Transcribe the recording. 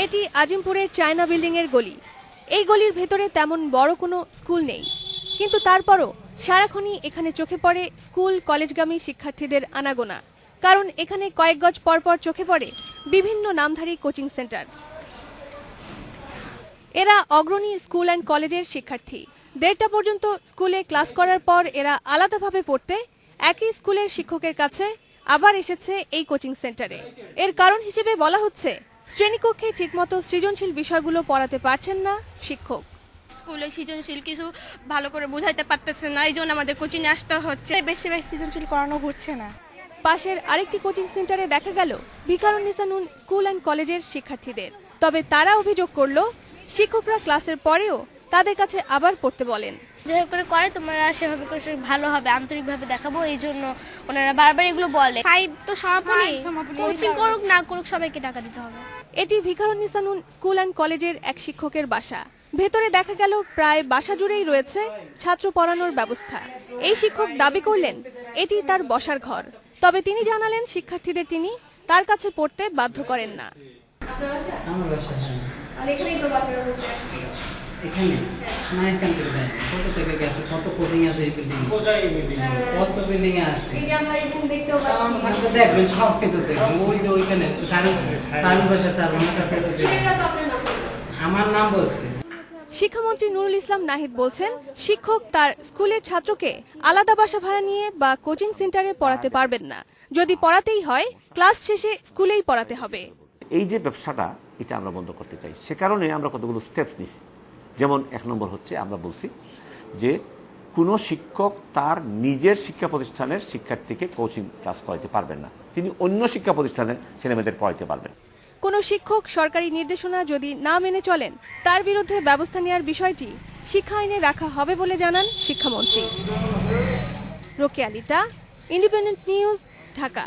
এটি আজিমপুরের China building এর গলি। এই গলির ভেতরে তেমন বড় কোনো স্কুল নেই, কিন্তু তারপরও সারাক্ষণই এখানে চোখে পড়ে স্কুল কলেজগামী শিক্ষার্থীদের আনাগোনা। কারণ এখানে কয়েক গজ পরপর চোখে পড়ে বিভিন্ন নামধারী কোচিং সেন্টার। এরা অগ্রণী স্কুল অ্যান্ড কলেজের শিক্ষার্থী। 1:30টা পর্যন্ত স্কুলে ক্লাস করার পর এরা আলাদাভাবে পড়তে একই স্কুলের শিক্ষকের কাছে আবার এসেছে এই কোচিং সেন্টারে। এর কারণ হিসেবে বলা হচ্ছে, শ্রেণীকক্ষে ঠিকমতো সৃজনশীল বিষয়গুলো পড়াতে পারছেন না শিক্ষক। স্কুলে সৃজনশীল কিছু ভালো করে বোঝাইতে পারতেছে না, এই জন্য আমাদের কোচিংয়ে আসতে হচ্ছে। বেশিরভাগ সৃজনশীল করানো হচ্ছে না। পাশের আরেকটি কোচিং সেন্টারে দেখা গেল ভিকারুন্নিসা নূন স্কুল অ্যান্ড কলেজের শিক্ষার্থীদের। তবে তারা অভিযোগ করলো, শিক্ষকরা ক্লাসের পরেও তাদের কাছে আবার পড়তে বলেন। যেভাবে করে করে তোমরা সেভাবে করে ভালো হবে, আন্তরিকভাবে দেখাবো, এই জন্য ওনারা বারবার এগুলো বলে। 5 তো সমাপনী, কোচিং করুক না করুক সবাইকে টাকা দিতে হবে। এটি ভিকারুন্নিসা নূন স্কুল অ্যান্ড কলেজের এক শিক্ষকের বাসা। ভেতরে দেখা গেল প্রায় বাসা জুড়েই রয়েছে ছাত্র পড়ানোর ব্যবস্থা। এই শিক্ষক দাবি করলেন এটি তার বসার ঘর, তবে তিনি জানালেন শিক্ষার্থীদের তিনি তার কাছে পড়তে বাধ্য করেন না। এখানে না এখান থেকে দেয় কত থেকে গেছে, কত কোচিং আছে এই বিল্ডিং, কত বিল্ডিং আছে দেখবেন সব কিন্তু দেখবেন। ওই যে ওইখানে তারুণ বসে আছে, আমার কাছে আমার নাম বলছে। শিক্ষামন্ত্রী নুরুল ইসলাম নাহিদ বলছেন, শিক্ষক তার স্কুলের ছাত্রকে আলাদা বাসা ভাড়া নিয়ে বা কোচিং সেন্টারে পড়াতে পারবেন না। যদি পড়াতেই হয় ক্লাস শেষে স্কুলেই পড়াতে হবে। এই যে ব্যবসাটা, এটা আমরা বন্ধ করতে চাই। সে কারণে আমরা কতগুলো স্টেপস নিছি। যেমন 1 নম্বর হচ্ছে, আমরা বলছি যে কোনো শিক্ষক তার নিজের শিক্ষা প্রতিষ্ঠানের শিক্ষার্থীকে কোচিং ক্লাস করাতে পারবেন না, তিনি অন্য শিক্ষা প্রতিষ্ঠানের ছেলেমেয়েদের পড়াতে পারবেন। কোনো শিক্ষক সরকারি নির্দেশনা যদি না মেনে চলেন, তার বিরুদ্ধে ব্যবস্থা নেওয়ার বিষয়টি শিক্ষা আইনে রাখা হবে বলে জানান শিক্ষামন্ত্রী। Rokeya Lita, independent news, Dhaka.